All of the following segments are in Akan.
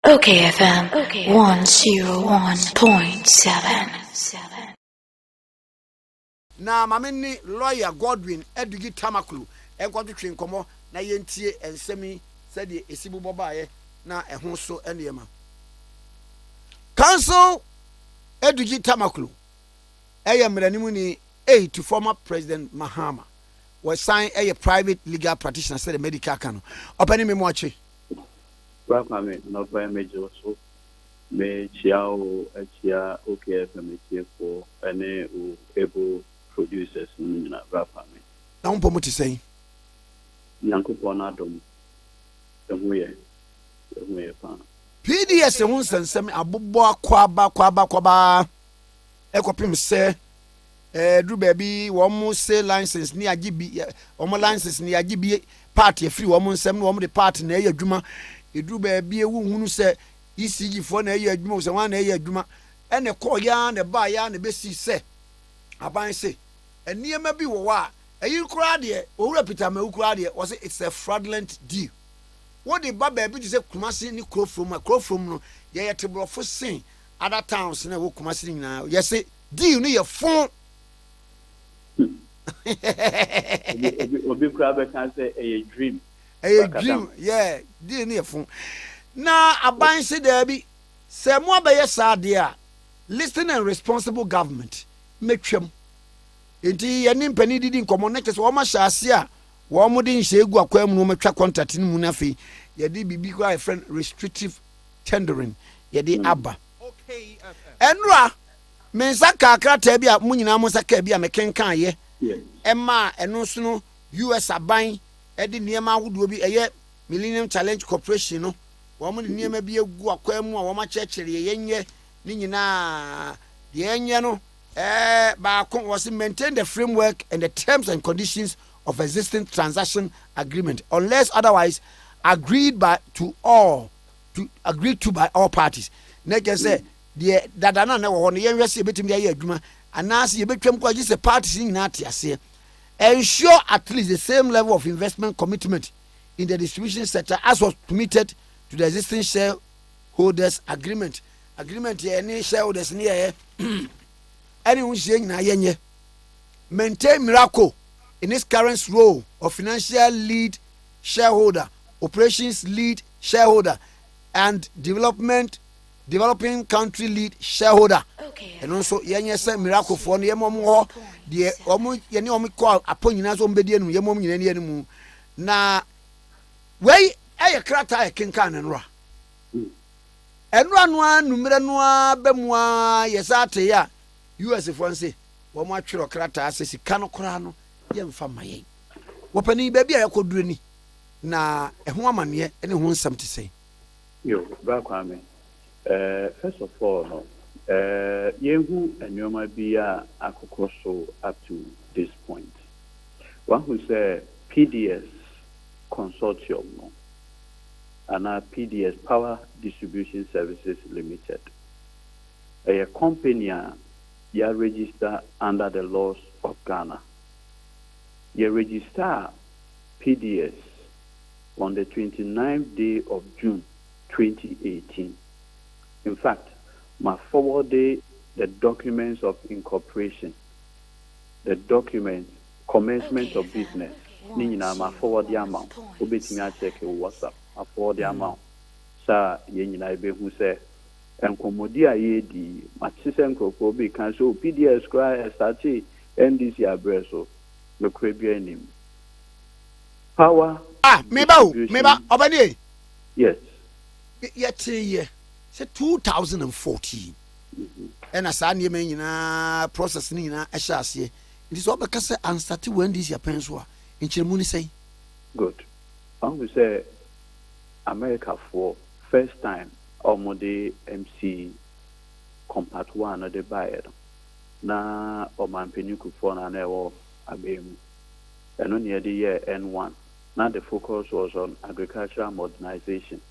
Okay, FM 101.7. Na mameni lawyer Godwin Edugie Tamakloe enkwatu twe nkomo na yentie ensemi sede esibu bobaye na ehon so enema. Council Edugie Tamakloe mranimu ni to former President Mahama was signed a private legal practitioner said the medical canon. Opening me watch. Welcome, no major so me chiao chia okay from for any able producers in Rapame. Now, what to say? Yankupon Adam, the way, PDS won't send me a bobo kwaba. Ekopim say, Drew baby, one say license near GB, license near GB party, a free woman, some woman the party near your Juma. Drew baby, who say, ECG for a year, Juma, one a year Juma, and a call yarn, a buy yarn, a best say. I buy say, and near maybe wa. A you cried here, or repeat me who cried here, was it's a fraudulent deal. What the baby is a Kumasi ni crow from no, yeah, table for sing. Other towns na wo Kumasi now. Yes, say deal ni your phone. Obi crab can say a dream. A dream, yeah, deal ni your phone. Now aban say there be say mo be yes dia. Listen and responsible government. Make sure. Enti ye ni mpani didi nkomo na kese wo ma hyase a wo mo de nhye egu akwam no metwa contract ni mu na fe ye de bibi ko a friend restrictive tendering ye de aba. Okay. Enra mensa kakra ta bi a mu nyina mo saka bi a mekenkan ye. Emma eno so no US aban e de niema ahodo bi eye Millennium Challenge Corporation no wo mo de niema bi egu akwam mu a wo ma chekere ye nye ni nyina de enye no was maintain the framework and the terms and conditions of existing transaction agreement unless otherwise agreed by all parties. Next say the dadana na wo no yenwese betim dey adwuma anas ye betwam ko agise parties ni na atiase. Ensure at least the same level of investment commitment in the distribution sector as was permitted to the existing shareholders agreement ye any shareholders ni anyone saying na yenye maintain Miracle in its current role of financial lead shareholder, operations lead shareholder, and developing country lead shareholder. Okay. And also yenye say Miracle for no yemom ho de omo yene omo call aponyina so mbedie no yemom nyina ne mu na wey eye krata e kenkan enra no numere no abemua yesate ya US Fonse, wo ma twiro krata asesi kano kora no ye mfa maye. Wo pani ba bia yakoduru ni na eho amane ene ho nsam te sei. Yo, Kwame. First of all, no. Yehu enyoma bia akoko so up to this point. One who say PDS consortium no. And PDS Power Distribution Services Limited. A company you register under the laws of Ghana. You register PDS on the 29th day of June 2018. In fact, my forwarded the documents of incorporation, the documents, commencement of business. Nina, my forward the amount. Obeting I check WhatsApp. My forward the amount. Sir, Yenina who say. And Comodia Yedi, Matisen Coco be cancel PDS cry SRT NDC Abreso, the Caribbean name. Power. Meba, Obani. Yes. Yet, yeah, say 2014. And as I mean, processing in a chassis. It is all because I answered when this your parents were in Chimuni say. Good. I will say America for first time. Omode MC compact one the buyer na oman peniku for na newo abemu eno near the year N1 now the focus was on agricultural modernization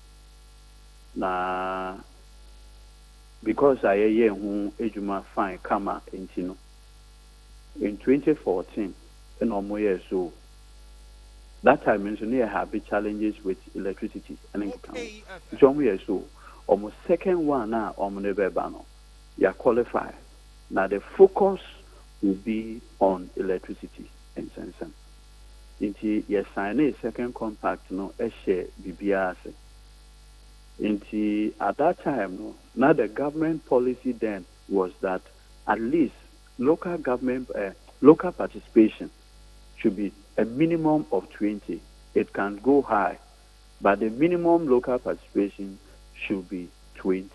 na because I hear who ejuma fine kama intino in 2014 en omo year so that time mentioned I have challenges with electricity and income so almost second one now bano you qualify. Now the focus will be on electricity and sense. Inti you sign a second compact no share BBRC. Inti at that time no now the government policy then was that at least local government local participation should be a minimum of 20. It can go high, but the minimum local participation should be 20.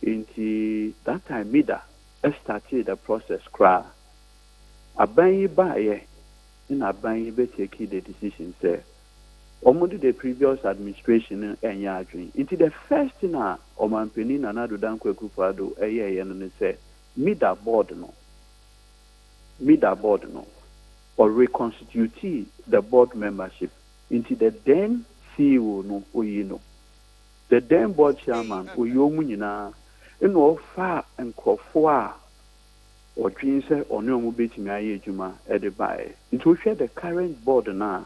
Inti that time MIDA started the process cry. Abanyi baye in Abanyi be take the decision say almost the previous administration enya adwin. Inti the first thing na omampeni Nana Addo Dankwa Akufo-Addo no say MIDA board no or reconstitute the board membership into the then CEO no oyino. The then board chairman oyomu nyina eno fa nkofo a odwin se ono mu betimi aye adwuma e de bae. Nti we the current board na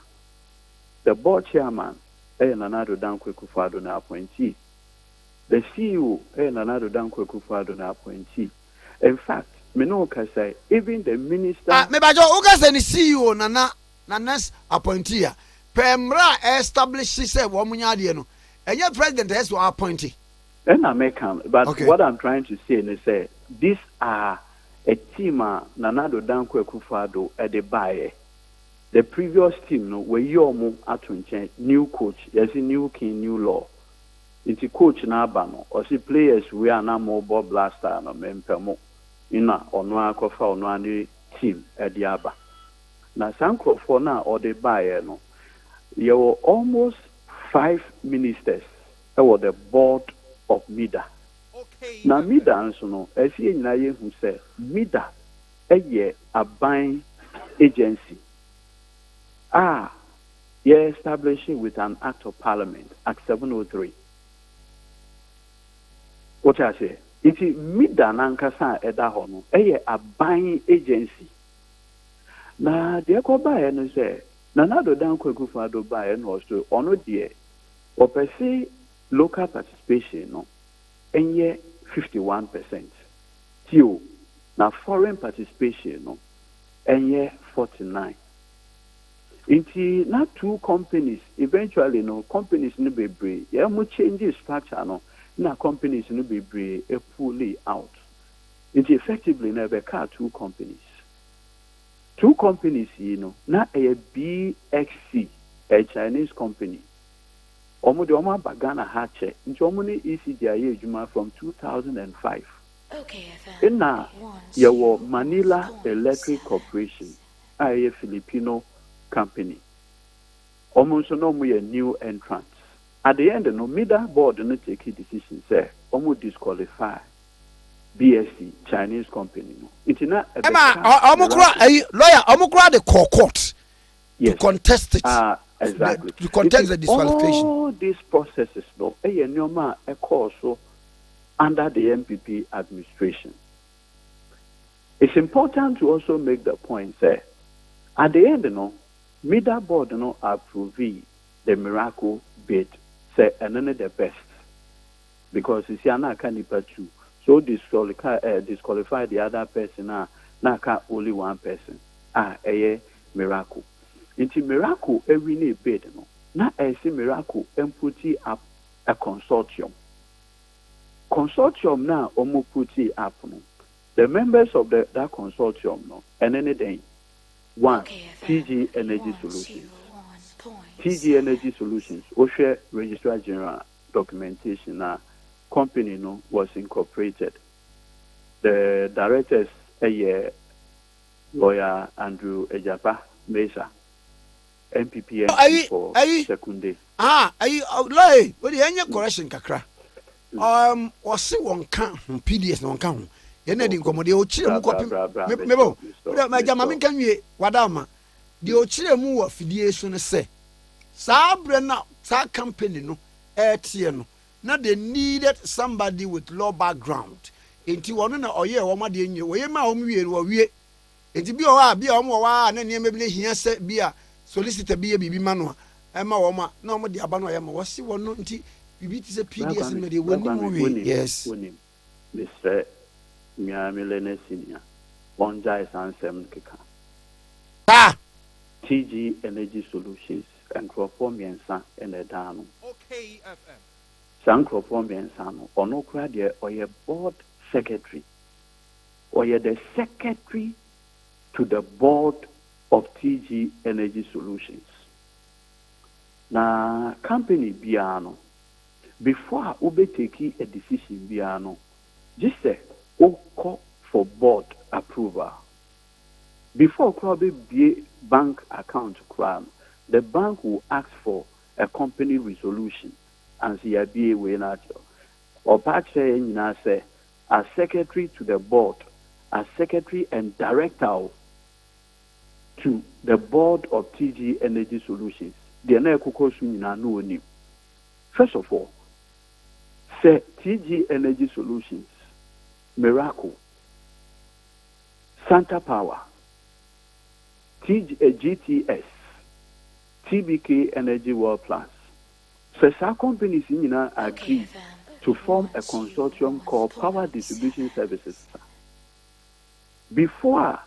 the board chairman Nana Addo Dankwa Akufo-Addo na appointee. The CEO Nana Addo Dankwa Akufo-Addo na appointee. In fact, me no can say even the minister. Me bajo uga say the CEO Nana's appointee. Pemra establish say womunya de no. Enye president has to appointee. And I make but okay. What I'm trying to say is say these are a team Nana Addo Dankwa Akufo-Addo at the buy. The previous team no were yomu atunche new coach. Yes, new king, new law. It's coach na abano or see players we are now mobile blaster no mempemo. Ina ono akofa ono ani team ediaba na sankrofo na or the buyer no there were almost 5 ministers were the board of MIDA. Okay. Na MIDA nso no esi nyina ye hu say MIDA eye aban agency ye establishing with an act of parliament act 703. What I say iti MIDA nankasa eda ho no a buying agency na de ko buy no say Nana Addo Dankwa Akufo-Addo buy no so ono de opese local participation no enye 51%. Tio na foreign participation no enye 49. Inti na 2 companies eventually no companies no bebre ye mo change structure no na companies no be fully out. It effectively never car 2 companies. 2 companies, na a BXC, a Chinese company. Omo de omo bagana hache. Nti omo ni ECDIA juma from 2005. Okay, na yawo Manila Electric Corporation, a Filipino company. Omo so no mo ye new entrant. At the end, no MIDA board no take a decision say almost disqualify BSC Chinese company. No, it's not. Lawyer, omukura the court yes. To contest it. Exactly. To contest the disqualification. All these processes, no, a course under the MPP administration. It's important to also make the point say at the end, no MIDA board no approve the miracle bid. Say and then the best because it's yana canipa too. So disqualify the other person na only one person. A miracle. Into miracle every day bid no. Na see miracle and put up a consortium. Consortium now omu put up no. The members of that consortium no and anything. One TG Energy Solutions. TG Energy Solutions, Oshe Registrar General documentation, company no was incorporated. The directors, lawyer Andrew Ejapa Mesa, MPP for secondary. Lawyer, what the any correction kakra? Was see one can PDS no can. Yene di nkomode o chire mu kopim. Mebo. Ma jama min kan wie wadama. Di o chire mu wa fidie so ne se. Sabre na sa company no etie no na they needed somebody with law background enti wono na oye wo ma de nyi wo ye ma wo wie wo wie enti bi o wa bi o mo wa na ne mebile hia se bi a solicitor bi e bibi ma no e ma wo ma na wo de aba no ye ma wo si wono enti bibi ti say PDS no dey woni yes woni Mr. Miamilene Senior Bonja Sansem Kika TG Energy Solutions and Crofomiensa and a Dano. Okay, FM. San Crofomiensa or no cradia or your board secretary or you're the secretary to the board of TG Energy Solutions. Na company biano before ube take a decision biano just say call for board approval before probably be bank account crime the bank will ask for a company resolution and see a be way natural or patch say as secretary to the board as secretary and director to the board of TG Energy Solutions. First of all, say TG Energy Solutions, Miracle, Santa Power, GTS, TBK Energy World Plus. So some companies agree to form a consortium called Power Distribution Services. Before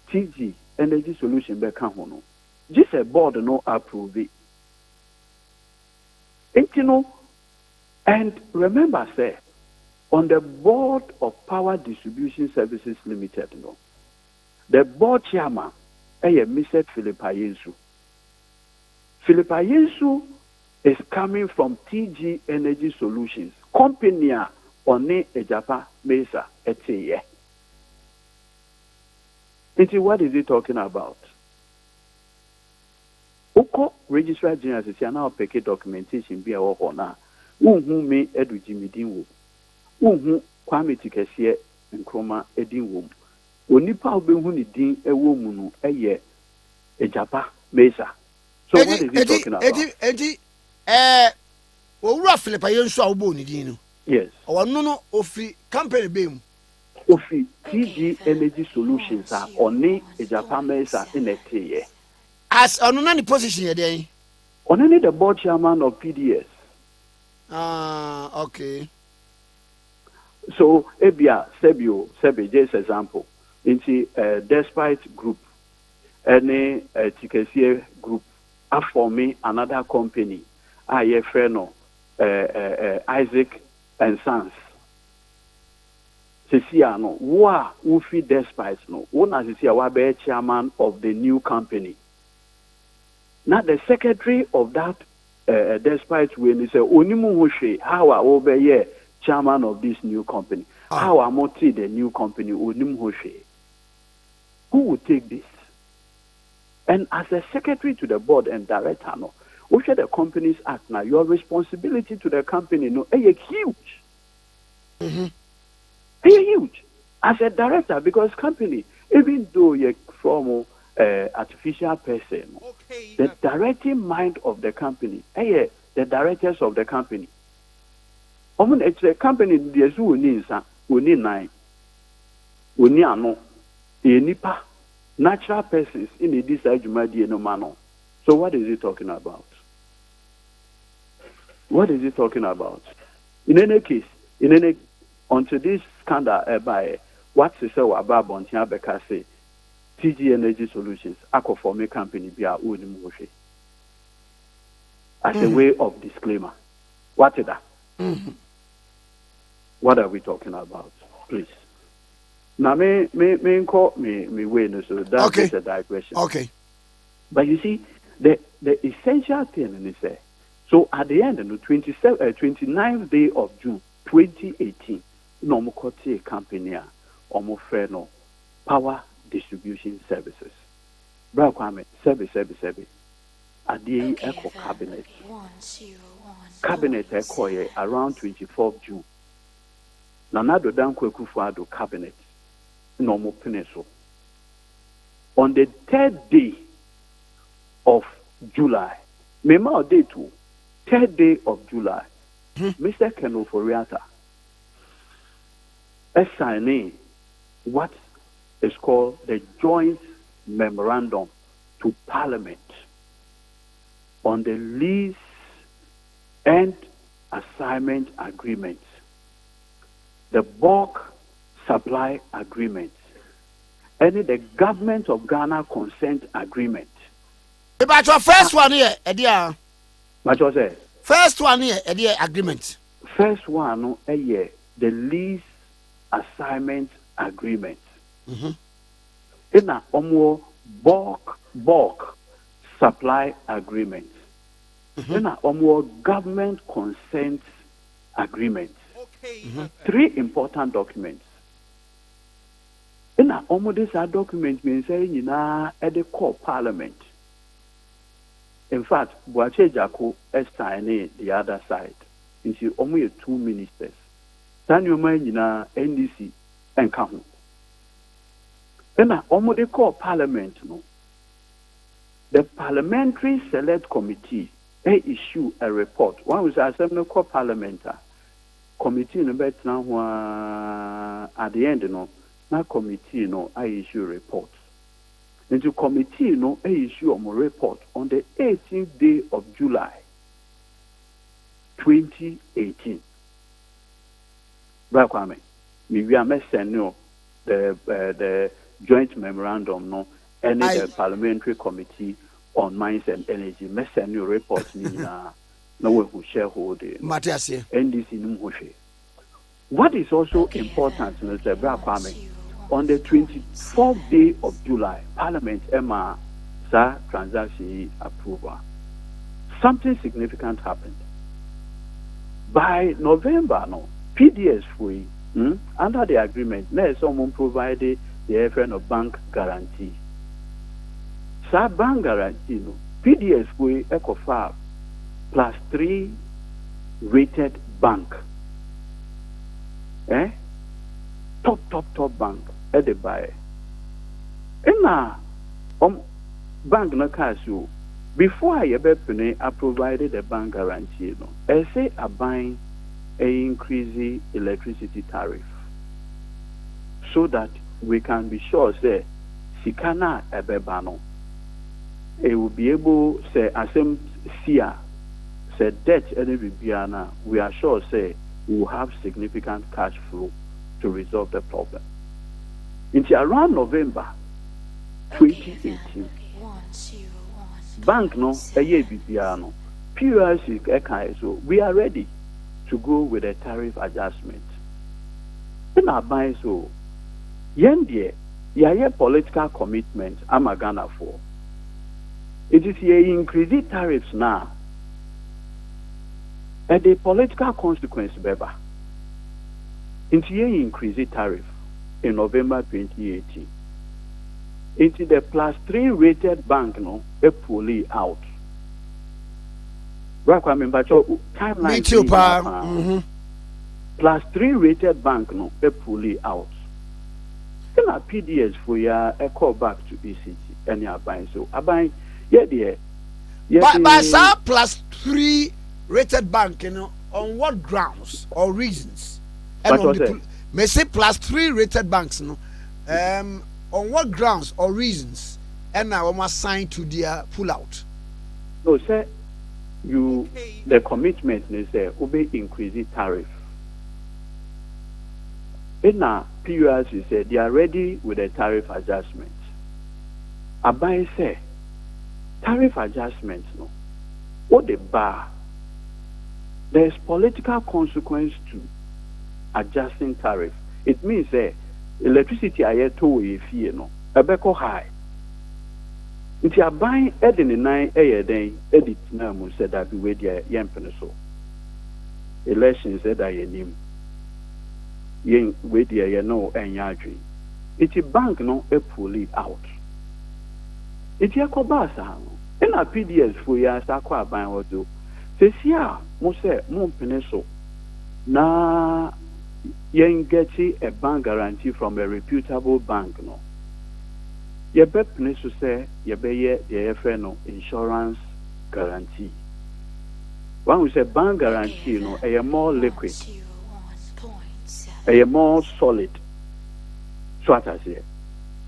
TG Energy Solution become one, just a board no approve it. And remember, say, on the board of Power Distribution Services Limited, the board chairman is Mr. Philip Ayensu. Philip Ayensu is coming from TG Energy Solutions, company on Ejapa Mesa Eteye. What is he talking about? Oko registrar general says now pick documentation be a work na. Unhu me Edudzie midin wo. Unhu Kwame Tikesie Nkrumah edin wo. Onipa obehu ni din ewo mu no eye Ejapa Mesa. So what is he talking about? Owura Philip Ayensu a wo ni din no. Yes. Ono no ofi company be mu. Ofi TG Energy Solutions are oni Ejapa Mesa in Eteye. As on any position here, on any the board chairman of PDS. Okay. So Ebia Sebi just example into Despite Group, any TKCA Group, for me another company, IFNO, Isaac and Sons. Sisiano, wa ufi Despite no, one as is a chairman of the new company. Now the secretary of that Despite when he said Onimu Hoshe, how I over chairman of this new company. How I moti the new company Onimu Hoshe. Who would take this? And as a secretary to the board and director, no, which the companies act now, your responsibility to the company no is huge. Huge. As a director, because company, even though you're from artificial person, the directing mind of the company, the directors of the company. It's a company there's who needs only nine. Only ano nipa natural persons in the decide no man. So what is he talking about? What is he talking about? In any case, onto this scandal by what's the say about Bontia Bekase TG Energy Solutions, for a company be our own as a way of disclaimer. What is that? What are we talking about? Please. Now, me call me way, so that's just a digression. Okay. But you see, the essential thing is there. So at the end, on the 29th day of June 2018, no more company or friend Power Distribution Services. Bra Kwame, service. At the Echo Cabinet. Cabinet Echo around 24th June. Nanado Danko Kufuado Cabinet. No more peneso. On the 3rd day of July, Mema day 2, 3rd day of July, Mr. Keno Foriata is signing what is called the Joint Memorandum to Parliament on the lease and assignment agreement, the bulk supply agreement, and the government of Ghana consent agreement. But your first one here, Edia. What you say? First one here, Edia agreement. First one, no, the lease assignment agreement. In a bulk supply agreement. In a government consent agreement. Three important documents. In a this document means saying at the core parliament. In fact, Boache Jako signed the other side. Into only 2 ministers. Tanyoma NDC and Kahu. And the core parliament, no. The Parliamentary Select Committee issue a report. One was assembly core parliament. Committee no bet now at the end, no. Na committee, no, I issue a report. Into committee, no, I issue a report on the 18th day of July, 2018. Kwame, we are sending the joint memorandum, no, and the parliamentary committee on mines and energy. Me send you report no we shareholder. Matthias, NDC no. What is also important, Mr. Kwame, on the 24th day of July, Parliament Emma sa transaction approval. Something significant happened. By November, no, PDS free under the agreement, let someone provided the friend of bank guarantee. Sa bank guarantee, no, PDS free EcoFab +3 rated bank. Top bank at the buy. And bank no cash you. Before I ever provided the bank guarantee, no, I say I buying a increase electricity tariff so that we can be sure say Sikana ebebano. It will be able say asem sia say debt any bibiana. We are sure say we will have significant cash flow to resolve the problem. Until around November 2018, bank no a year bibiano, POS so we are ready to go with a tariff adjustment. In our buying so, yendie, ya political commitment I'm a Ghana for. It is here increasing tariffs now. And the political consequence, Beba. Into here increasing tariff in November 2018. Into the +3 rated bank, no, a fully out. Timeline. +3 rated bank, no, a fully out. Then our PDS for ya a call back to ECT and you are buying so. I buy, yeah, dear. But sir, +3 rated bank, you know, on what grounds or reasons? And on the may say +3 rated banks, no, on what grounds or reasons? And now I'm assigned to their pull out. No, sir, the commitment is there, obey increasing tariff. In our PUS, you said they are ready with a tariff adjustment. Abai say tariff adjustment, no, what the bar. There's political consequence to adjusting tariff. It means electricity aye to a fee no ebeko high. Nti aban ede ne nan den edit na mu said that we dey yempene so. Elections said that yenim. Yen we dey ye no enya adwen. Nti bank no e fully out. Nti akoba sa no. Na PDS for ya sa kwa aban wodo. Sesia mo say mo mpene so. Na yen get a bank guarantee from a reputable bank no. Ye be pene so say ye be ye no insurance guarantee. When we say bank guarantee no, a more liquid, a more solid. So what I say.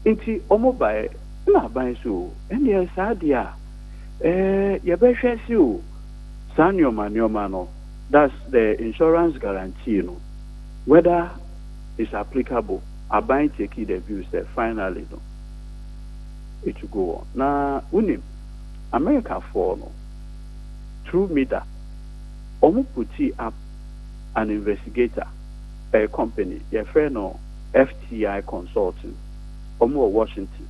Inti omo buy na buy so any sadia ye be hwese o. Sanyoma no that's the insurance guarantee, you know, whether it's applicable. I buy take the view say finally no, it will go on. Now, unim America for no through media, omu puti up an investigator, a company, your friend no FTI Consulting, omu Washington.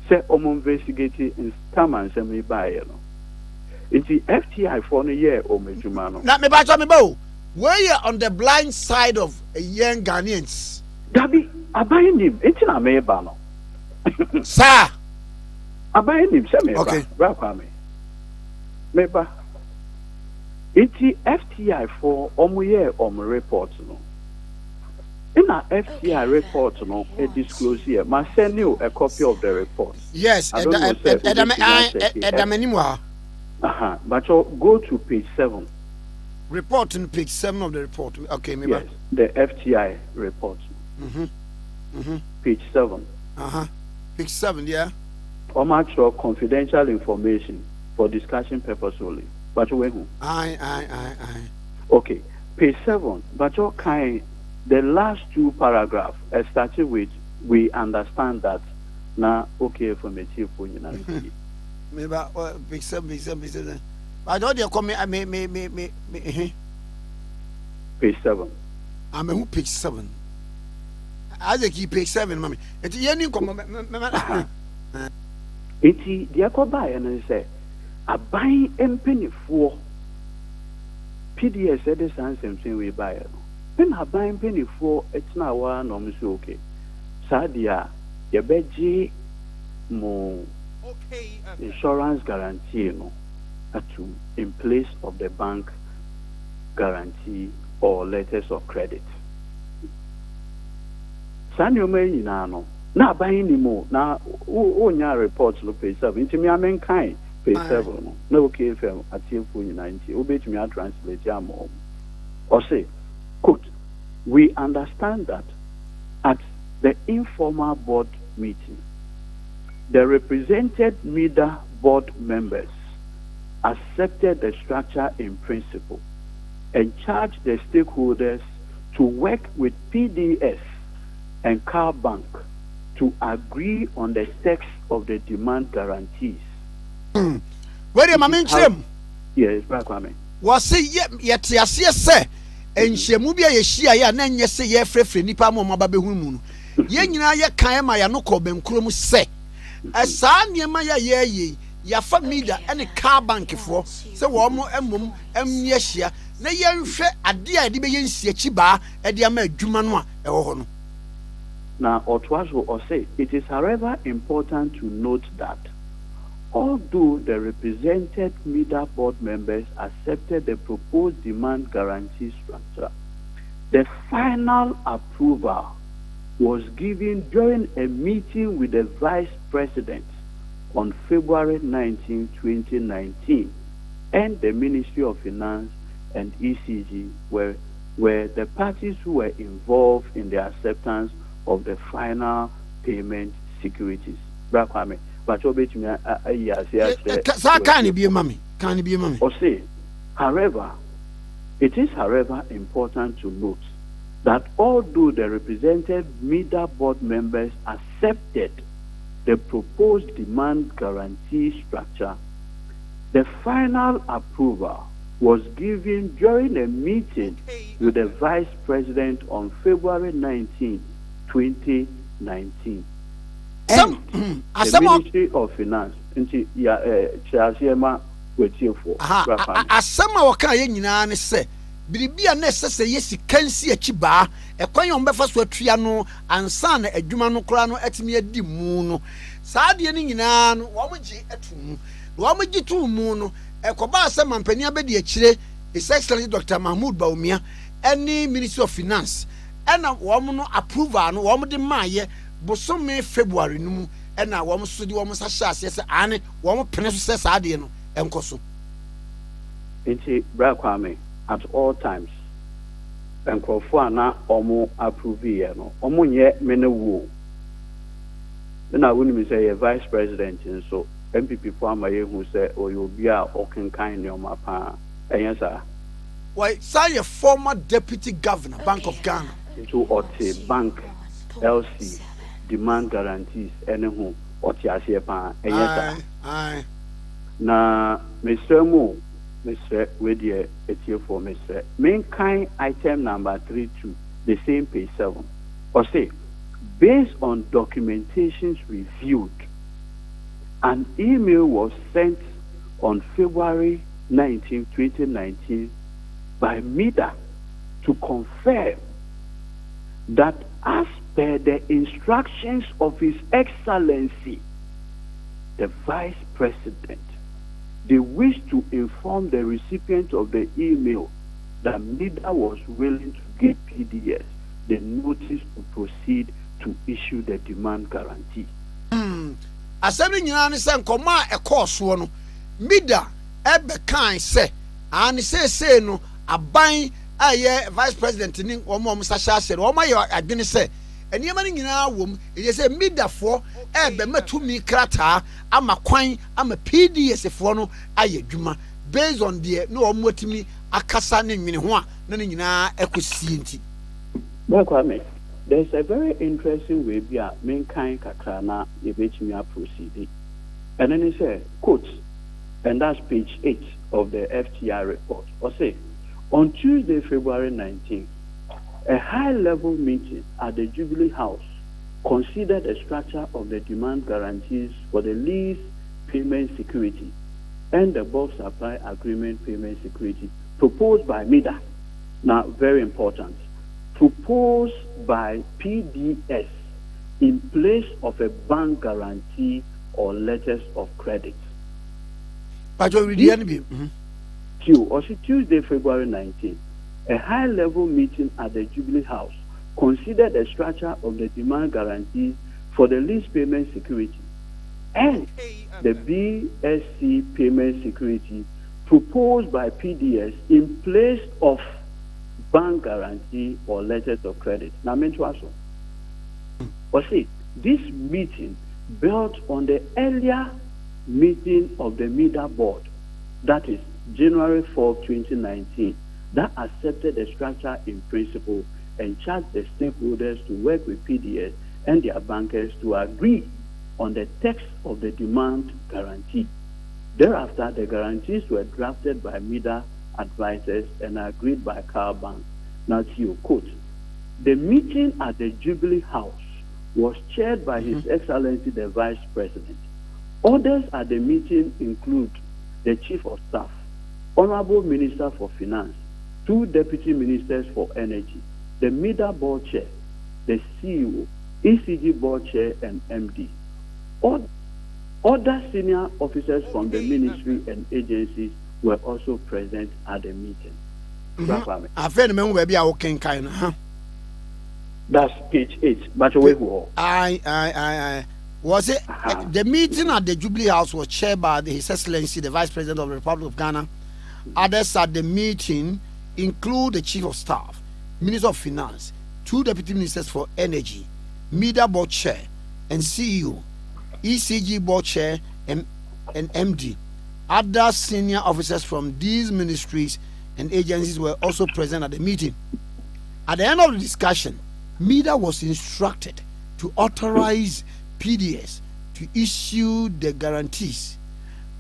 Say omu investigate in Staman se me buy no. It's the FTI for a year or Mejumano. Not me back to me bow. Were you on the blind side of young Ghanaians? Dabi, I buy him. It's not me bano. Sir, I buy him. Say me. Okay. Rapame. Meba. It's the FTI for year report no. In a FTI report no, a disclose here. Must send you a copy of the report. Yes, but you go to page 7. Report in page 7 of the report. Okay, maybe. Yes, the FTI report. Page 7. Page 7, yeah. Actual confidential information for discussion purpose only. But you went home. Aye. Okay, page 7. But you kind the last 2 paragraphs started with we understand that now okay for me chief for you. Maybe page 7. I don't you come me. Page 7. I'm a page 7. As a key page 7, mommy. It's any come. It's the Akoba and say a buying and penny for PDS Edudzie something we buy. When a buying penny for it's now one or okay. Sadia, your bedgy more insurance guarantee no. To in place of the bank guarantee or letters of credit. Sanyo me no na buying ni mo na onya report no page 7 ntimi amen kan page 7 no na okay fam atiefo nyina nti obetumi a translate am or say quote we understand that at the informal board meeting the represented MIDA board members accepted the structure in principle and charged the stakeholders to work with PDS and Car Bank to agree on the text of the demand guarantees. Where am I mentioning? Yes, Kwame. Was say yet say and Shemubia Yeshia ya nan yese ye frefre nipa mo mababe hunu. Ye nyina ye kan ma ya no ko benkrom se. Asa niema ya ye ya famida ene Car Bank for se wo mo emom emye hia na ye nhwe ade a de be ye nsia chi ba e de ama adwuma no a e wo ho no. Now, or say, it is however important to note that although the represented MIDA board members accepted the proposed demand guarantee structure, the final approval was given during a meeting with the Vice President on February 19, 2019, and the Ministry of Finance and ECG were the parties who were involved in the acceptance of the final payment securities. Brakwame, but you bet me can be mommy. Or say, however, it is important to note that although the represented MIDA board members accepted the proposed demand guarantee structure, the final approval was given during a meeting with the Vice President on February 19, 2019. And the Ministry of Finance. Asama waka ye nyina ne se biribia na sese yesi kansi achiba ekwan yom befa so atua no ansa na adwuma no kora no atimi adi mu no saade ne nyina no wo mogye atum wo mogye tu mu no ekoba asama mpani abedi akire His Excellency Dr. Mahmoud Baumia any Ministry of Finance ena wo no approval no wo de maaye bosome February no mu ena wo so di wo sa hyase se ane wo pene so se saade no enkoso Inti Brakwame at all times and Krofana omo approve ye no omo nye menewu na woni mi say vice president so MPP for amaye hu say oyobia okenkan ne oma pa enye sa why say a former deputy governor, Bank of Ghana. Into Ote Bank LC demand guarantees anyhow Ote Asiepa Aye. Na Mr. Mo, Mr. Wedie Etie for Mr. Main kind item number 32, the same page 7. Or say, based on documentations reviewed, an email was sent on February 19, 2019 by MIDA to confirm that as per the instructions of His Excellency, the Vice President, they wish to inform the recipient of the email that MIDA was willing to give PDS the notice to proceed to issue the demand guarantee. Asemi nyina ne se nkoma e course wo no MIDA ebe kan se ani se no aban aye vice president ni omo sasha se omo ye adwene se eniyama ni nyina wom e se MIDA fo ebe matumi krata ama kwan ama PDS fo no aye dwuma based on the no omo atimi akasa ne nwene ho a na ne nyina ekosie nti. Kwame, there's a very interesting way we are mankind kakrana yebechimi proceed. And then he said, quote, and that's page 8 of the FTI report. Or say, on Tuesday, February 19th, a high-level meeting at the Jubilee House considered the structure of the demand guarantees for the lease payment security and the bulk supply agreement payment security proposed by MIDA. Now, very important. Proposed by PDS in place of a bank guarantee or letters of credit. But you read Tuesday, February 19th, a high-level meeting at the Jubilee House considered the structure of the demand guarantee for the lease payment security and the BSC payment security proposed by PDS in place of bank guarantee or letters of credit. Now, see, this meeting built on the earlier meeting of the MIDA board, that is January 4, 2019, that accepted the structure in principle and charged the stakeholders to work with PDS and their bankers to agree on the text of the demand guarantee. Thereafter, the guarantees were drafted by MIDA advisors and agreed by Car Bank. Now, to your quote, the meeting at the Jubilee House was chaired by His Excellency the Vice President. Others at the meeting include the Chief of Staff, Honorable Minister for Finance, 2 Deputy Ministers for Energy, the MIDA Board Chair, the CEO, ECG Board Chair and MD. Other senior officers from the ministry and agencies were also present at the meeting. That's page 8. But I was it the meeting at the Jubilee House was chaired by His Excellency the Vice President of the Republic of Ghana. Others at the meeting include the Chief of Staff, Minister of Finance, 2 Deputy Ministers for Energy, MIDA Board Chair and CEO, ECG Board Chair and MD. Other senior officers from these ministries and agencies were also present at the meeting. At the end of the discussion, MIDA was instructed to authorize PDS to issue the guarantees.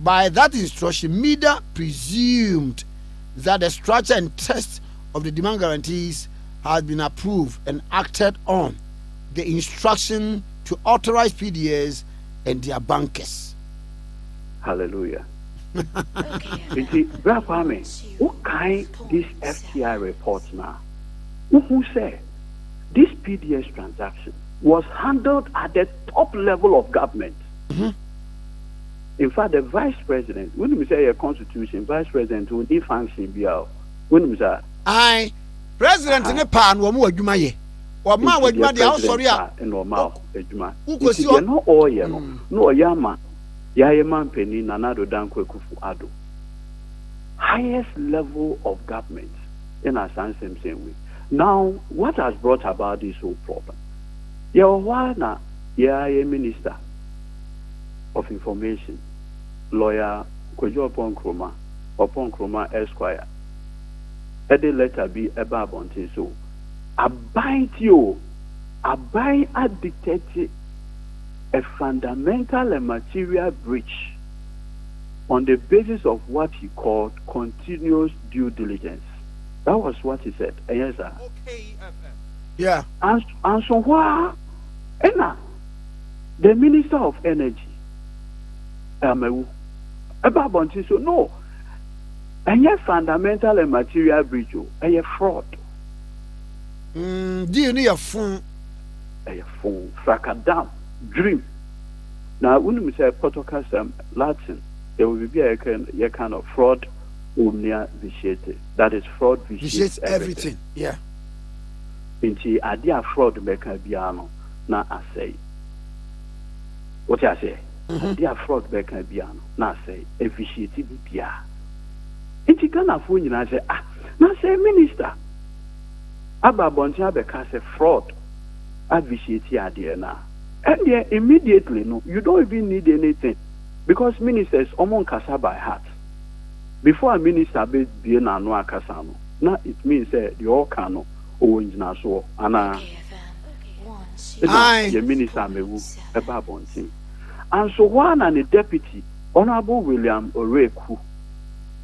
By that instruction, MIDA presumed that the structure and text of the demand guarantees had been approved and acted on the instruction to authorize PDS and their bankers. Hallelujah. You see, Brother Kwame, what kind this FTI report now? Who said this PDS transaction was handled at the top level of government? In fact, the Vice President, when we say a constitution, Vice President will need function. When we say, President in the pan, one more Jumaye. Or ma wa Juma the house sorry and normal Juma. No oil, no yama. Yayaman Penny Nanado Dankwe Kufu Ado. Highest level of government in our same way. Now, what has brought about this whole problem? Yawana, Yaya Minister of Information, Lawyer Kwejo Upon Kroma Esquire, the letter be about bonte so aban you aban addicted a fundamental and material breach on the basis of what he called continuous due diligence. That was what he said. Yes, sir. Okay, yeah. And so what? The Minister of Energy, about bonte so no. And yet fundamental and material breach, a fraud. Do you need a phone? A phone, fracadam, dream. Now, when we say Portuguese Latin, there will be a kind of fraud omnia vitiate. That is fraud vitiates everything. Yeah. Inti adia fraud meka biano na asay. What I say? Adia fraud meka biano na say efficiency bia. Inti Ghana fo nyina say na say minister aba bontia beka say fraud advocate adia na. And then immediately no, you don't even need anything because ministers omon kasa by heart. Before a minister be na no akasa no, na it means the all kano o njina so ana the minister mewu eba bontin. And so one and the deputy Honorable William Oreku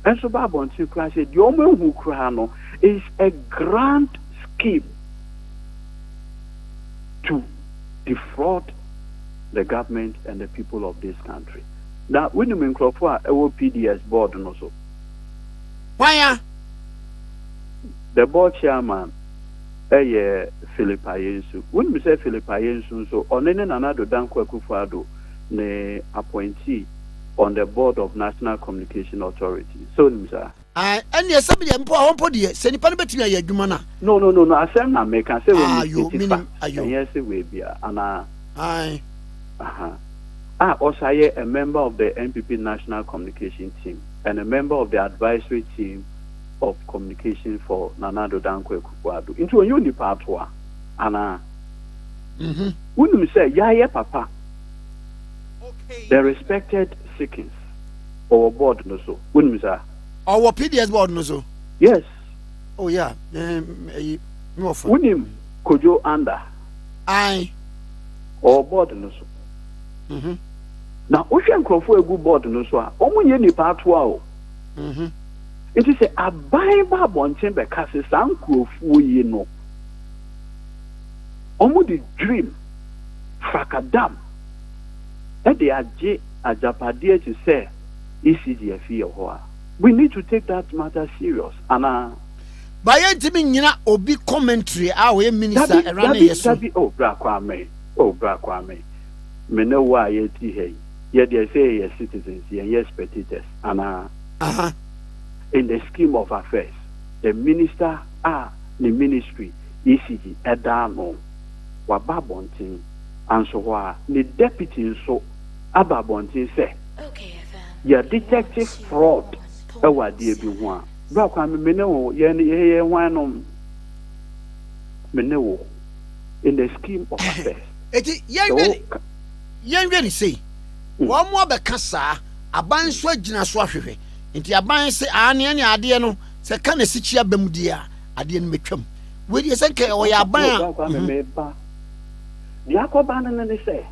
and so ba bontin kra say the omo hu kra no is a grand scheme to defraud the government and the people of this country. Now, when you mean Crawford, PDS board and also. Why? The board chairman, Philip Ayensu. When we say Philip Ayensu, so on any another Danko Kufado, the appointee on the board of National Communication Authority. So, sir. And yes, somebody I'm poor, send a penalty. No. I say na make I say you mean yes, it will be aye. Also, a member of the NPP National Communication Team and a member of the advisory team of communication for Nanado Dankwe Kukwado. Into a uni part one. And when we say, yeah, papa, okay. The respected Sikkins or board no so. When we say, our PDS board no so. Yes. Oh, yeah. Unim Kojo Anda. Aye. Or board no so. Now, Ocean Crawford a good board no so. Omu ni part wow. It is a Bible bonten because it's uncle you know. Omu the dream, fracadam. And they are Japadia to say, ECG fear. We need to take that matter serious. And by a obi commentary, our minister around Kwame. Me know why you see yet they say yes citizens and yes spectators. And in the scheme of affairs, the minister the ministry ECG Edano Wababontin and so the deputy so Ababontin say your detective fraud dear be one. Kwame me know ye one me know in the scheme of affairs. Yen really say one more bekasa aban so agina so ahwehwe nti aban se ane ade no se ka na sichia bamudia ade no metwam we dey say ke o ya aban dia ko ban na ne say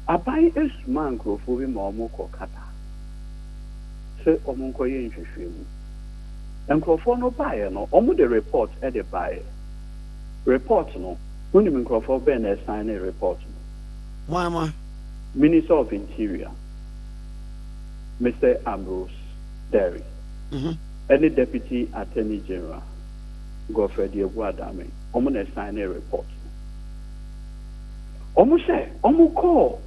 aban is man krofo bi ma omo ko kata se omo ko ye nhwehwe mu enkrofo no bae no omo the report e dey bae report no when you enkrofo be na sign a report Mama, Minister of Interior, Mr. Ambrose Derry, and the Deputy Attorney General, Godfrey Diabuadame, Omo sign a report. Omo say, Omo call,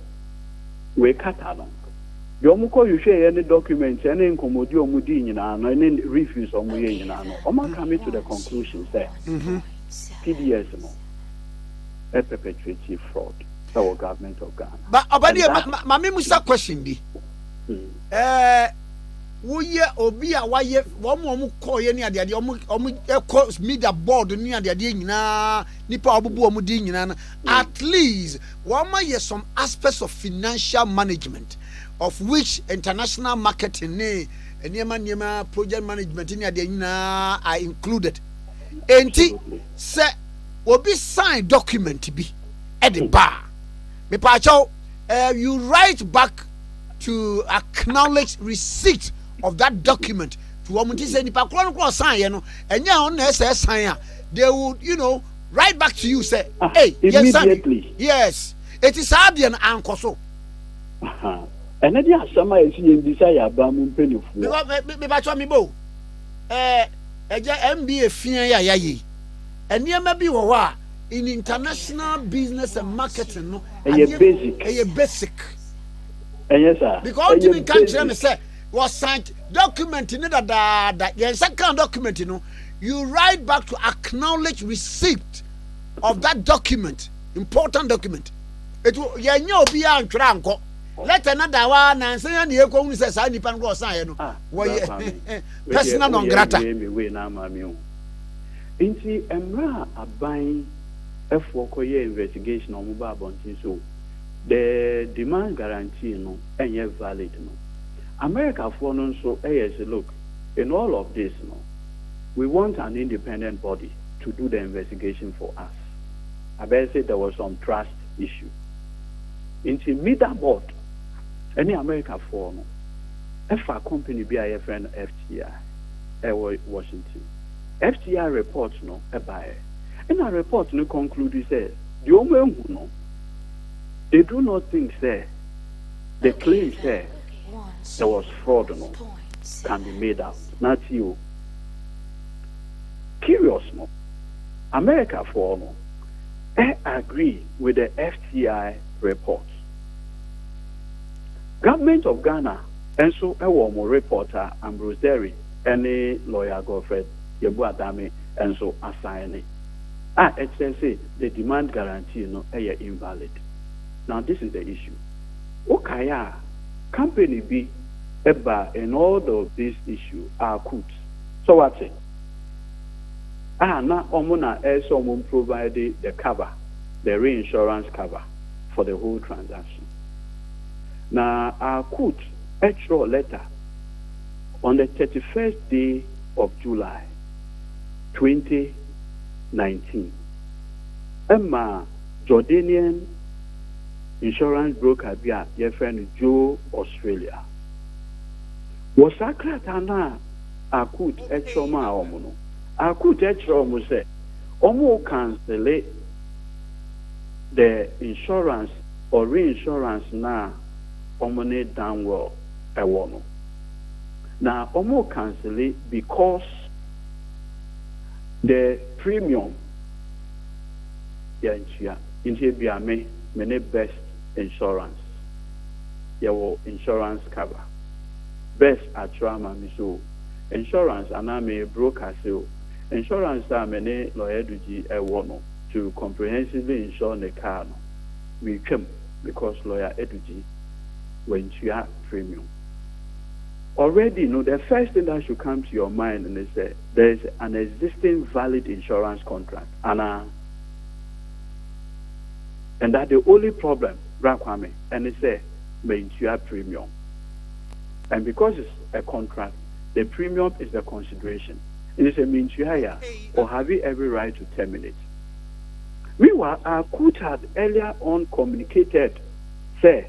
we Catalan. The Omo call you share any documents, any incommodi Omo Dinina, and any refuse Omo Yenano. Omo coming to the conclusion say, PDS no, a perpetuated fraud. Our government of Ghana. But Mami Musa question di. Woye obi a waye wo call ye ni ade omo media board ni ade nyina nipa obubu omo di nyina at least one ma yes some aspects of financial management of which international marketing Niema project management in the are included. Enti say obi sign document be at the bar. Me pacho you write back to acknowledge receipt of that document to womanti say nipa kro sign ye no enya on na say sign they would write back to you say hey immediately yes it is hard and ankoso and then asama esi yen desire aba mu mpenifu me pacho me bo eja MBA fian ya yi eniema bi wo wa in international business and marketing no basic yes sir because you can't me say was signed document in that yes second document you write back to acknowledge receipt of that document, important document. It will be an tranco. Let another one and say any echo says I depend on sign. Personal non grata. Inti emra abain F4 investigation on mobile bonds so the demand guarantee no any valid no. America for no so look in all of this no. We want an independent body to do the investigation for us. I better say there was some trust issue. Into meter board, any America for no. If a company be a friend FTI, Washington. FTI reports no a buyer. And a report no conclude says the only who know they do not think say the claim say there was fraud no can be made out. Not you. Curious no. America for no. I agree with the FTI report. Government of Ghana and so a warm reporter Ambrose Derry, any lawyer Godfred Yebu Adame and so assign it. It says the demand guarantee no invalid. Now this is the issue. Okaya company be eba in all of these issues are cooked. So what's it? Now omuna someone provided the cover, the reinsurance cover for the whole transaction. Now our court extra letter on the 31st day of July 2019. Emma Jordanian insurance broker bia your friend Joe Australia. Was Sakratana a court extra ma omono. I could actually say, almost cancel the insurance or reinsurance now, almost downward a one. Now, almost cancel it because the premium, into many best insurance, your insurance cover, best at trauma, so insurance, and I'm a broker, so. Insurance are many lawyer edugie to comprehensively insure the car. We came because lawyer edugie went to your premium. Already, the first thing that should come to your mind is that there is an existing valid insurance contract, and that the only problem, Rakwame, and it's a main to your premium. And because it's a contract, the premium is the consideration. It is a means you hire or have you every right to terminate. Meanwhile, our court had earlier on communicated, say,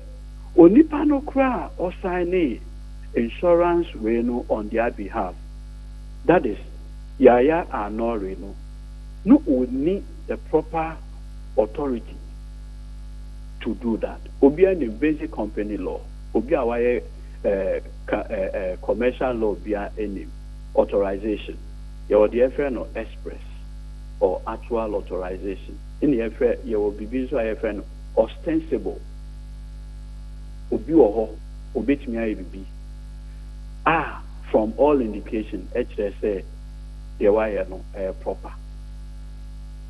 Onipa no kra or sign insurance reno on their behalf. That is, Yaya are no reno. No would need the proper authority to do that. Obi any basic company law, obi awaye commercial law be any authorization. You will the friend or express or actual authorization. In the affair, you will be so a friend ostensible. Obi or obit me be. From all indication, HSA the wire no proper.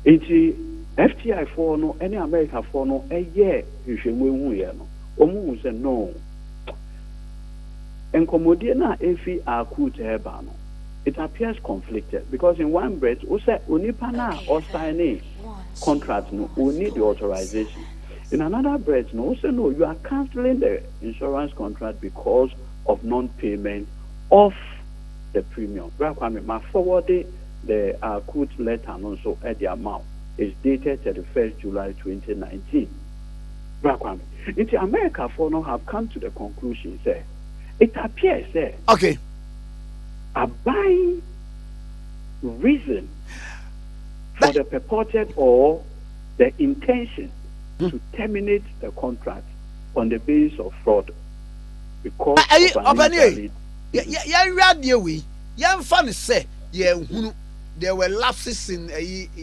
FTI for no any America for no a year you should no. Omu say no. And Comodiana efi akut hebano. It appears conflicted because in one breath, we say unipana or signing contract no, we need the authorization. In another breath, no, we say no, you are cancelling the insurance contract because of non-payment off the premium. My forwarded the quote letter and also at the amount is dated 31st July 2019. Into America for now have come to the conclusion say it appears say okay a buying reason for the purported or the intention to terminate the contract on the basis of fraud because of an invalid. There were lapses in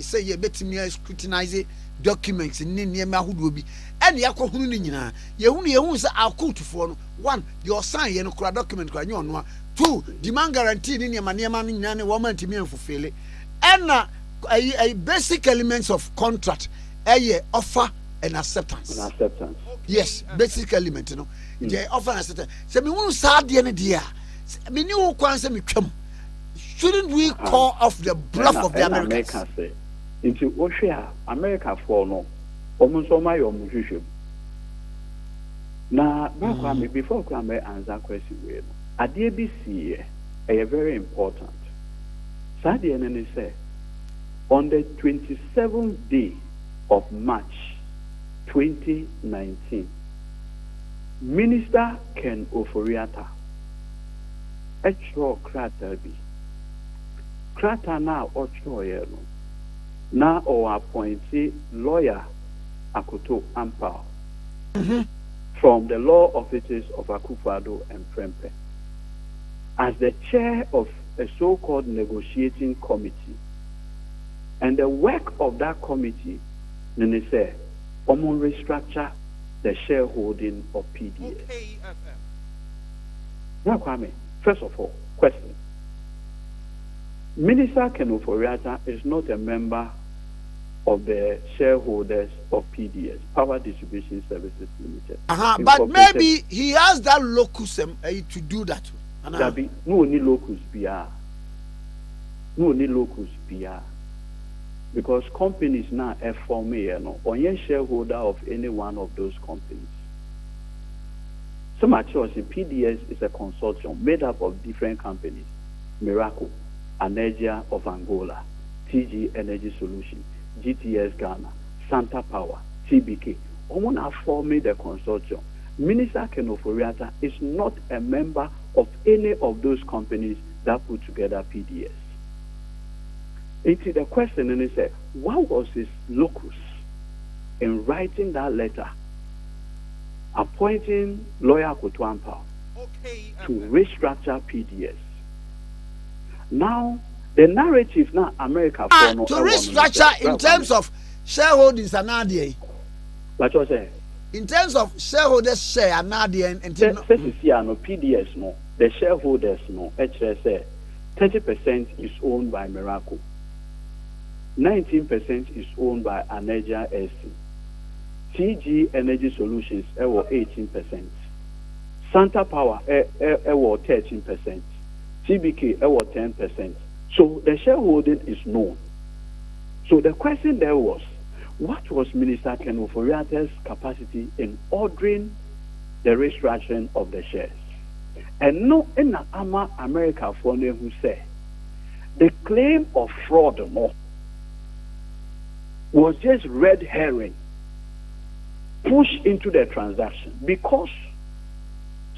say you bet me scrutinize documents in nneɛma ahodoɔ bi ɛne akɔhunu ne nyinaa yɛhunu sɛ akotofoɔ no one your sign yɛ no kora document kora nyɛ ɔno a two demand guarantee ne nneɛma no nyinaa ne wɔn ntumi amfofele ɛna a basic elements of contract ɛyɛ offer and acceptance. Yes, basic element no the offer and acceptance sɛ me hunu saa adeɛ no deɛ a me ni wo kwan sɛ me twam. Shouldn't we call off the bluff of the Americans? Into Oshia, America for no, almost all my own musician. Now, before I may answer question, a DBC are very important. Sadie and say, on the 27th day of March 2019, Minister Ken Oforiatta, Etro Kraterby, Krata now Ochoyeno, now or appointee lawyer Akoto Ampao from the law offices of Akufo-Addo and Prempeh as the chair of a so-called negotiating committee. And the work of that committee, Nene say, restructure the shareholding of PDS. Now, Kwame, first of all, question. Minister Ken Oforiatta is not a member of the shareholders of PDS, Power Distribution Services Limited. But maybe he has that locus to do that. No only locus BR. No only locus BR. Because companies now are forming, or a shareholder of any one of those companies. So much as PDS is a consortium made up of different companies, Miracle, Energia of Angola, TG Energy Solution, GTS Ghana, Santa Power, TBK. All are forming the consortium. Minister Ken Oforiatta is not a member of any of those companies that put together PDS. It's the question, and he said, what was his locus in writing that letter, appointing lawyer Akoto Ampao to restructure PDS? Now, the narrative now, America to restructure in terms of shareholdings and ADA. What you say? In terms of shareholders share and ADA and PDS no, the shareholders no, say 30% is owned by Miracle, 19% is owned by Energia SC, TG Energy Solutions 18%, Santa Power 13%. TBK 10%. So the shareholding is known. So the question there was, what was Minister Ken Oforiatta's capacity in ordering the restructuring of the shares? And no in the America for who say the claim of fraud no was just red herring pushed into the transaction because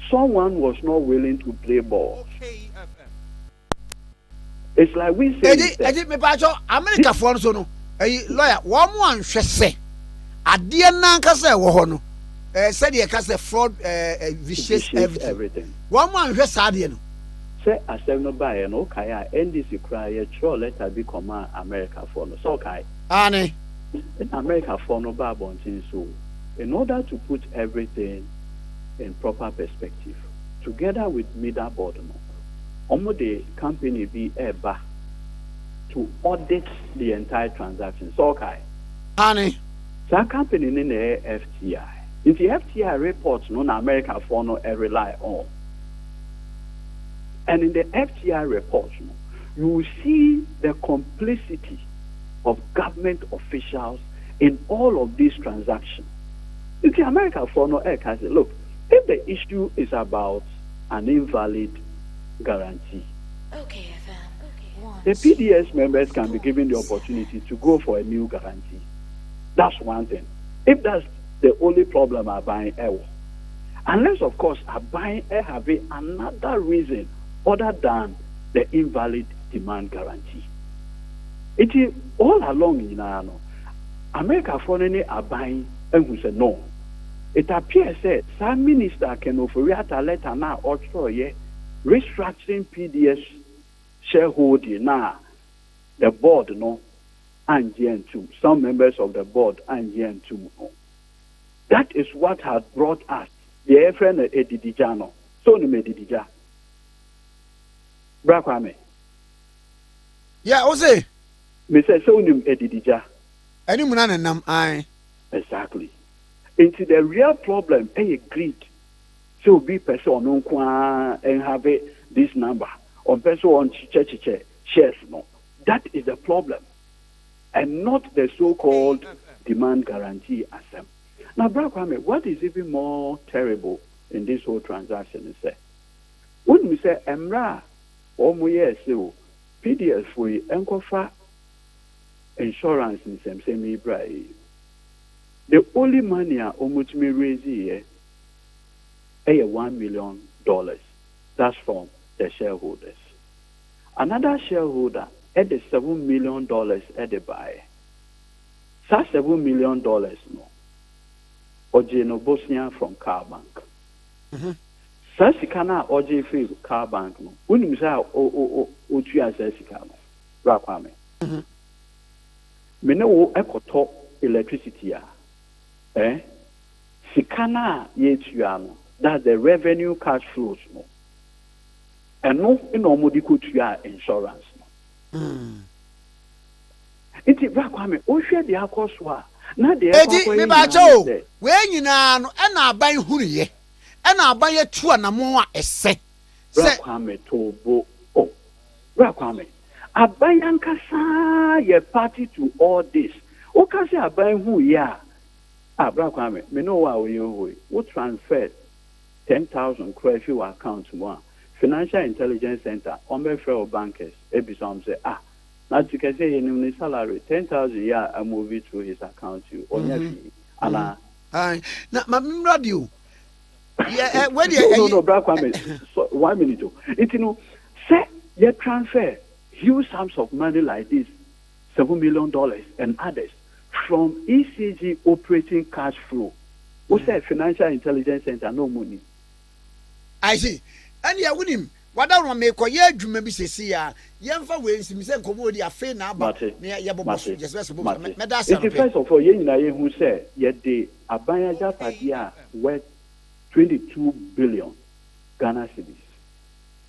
someone was not willing to play ball. It's like we say. America for so no. Lawyer, one more say. Adia nanka say wo ho no. Said you can say fraud, vicious everything. One more say no. Say asem no buy no kaya NDC cry throw letter be command America for no so kai. Ane. In America for no bar bontin so. In order to put everything in proper perspective, together with middle board no. The company be able to audit the entire transaction. So, okay. Honey. So, company in the FTI. If the FTI reports, no America for no rely on. And in the FTI reports, you will see the complicity of government officials in all of these transactions. If the America for no air can say, look, if the issue is about an invalid guarantee. Okay, FM. The PDS members can be given the opportunity to go for a new guarantee. That's one thing. If that's the only problem I buy, unless of course I buy have another reason other than the invalid demand guarantee. It is all along in America for any are buying and who said no. It appears that some minister can offer a letter now or restructuring PDS shareholding now. The board no and to some members of the board and to that is what has brought us the friend Edidijano. So no Medidija. Brakwame. Yeah, Ose. Me say so no Edidija. Any munana nam I. Exactly. Into the real problem, greed. So be person on and have this number or person on shares no. That is the problem, and not the so-called demand guarantee assembly. Now, Brother, what is even more terrible in this whole transaction is that when we say Emra or Moye PDS for Enkofa insurance in same Ibrahim. The only money I almost me raise here is $1 million. That's from the shareholders. Another shareholder at the $7 million at the buy. That's $7 million no. Ojeno Bosnia from Car Bank. Sasikana Oje free Car Bank no. Unim sa o tuya Sasikana. Rakwame. Me no ekoto electricity Sikana ye tuya no. That's the revenue cash flows no. And no modi ko tuya insurance no. Iti Rakwame o hwe de akoswa. Na de me ba cho we nyina no e na aban huriye e na aban ye tu anamo a ese Rakwame tobo Rakwame aban yankasa ye party to all this o ka se aban hu ya Rakwame me no wa we transfer 10,000 crore to account mo Financial Intelligence Center on be fair bankers ebisom say now you can say his salary 10,000 I move it through his account you on your fee. Now my radio. Yeah, when you no, Black woman. So 1 minute. It say you transfer huge sums of money like this, $7 million and others from ECG operating cash flow. Who say Financial Intelligence Center no money? I see. And yeah, with him. What I want to make ye dwuma bi sesi ya yemfa we nsim se nkomo di afi na aba na ye bobo just best bobo me da say no first of all ye nyina ye hu say ye de abanya japade a worth 22 billion Ghana cedis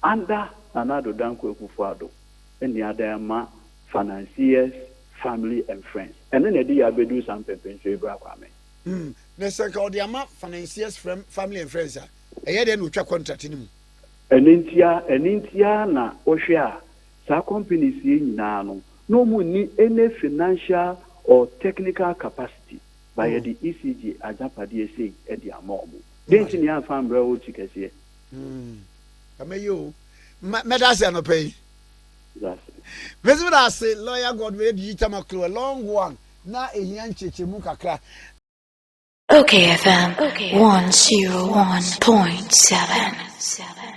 under Nana Danko Akufo-Addo and the other ma financiers family and friends and then they abedu some pepenso Ibrahim na senka the ama financiers family and friends e dey no twa contract ni mu Enintia na Oshia, sa companies no money any financial or technical capacity by the ECG Ajapadi say at the Amomo. Didn't you have found bro chickens? Kameyo, Medasa no pay. That's it. I say, lawyer God Edudzie Tamakloe, a long one. Na a young chichimukakra. Okay, FM 101.7.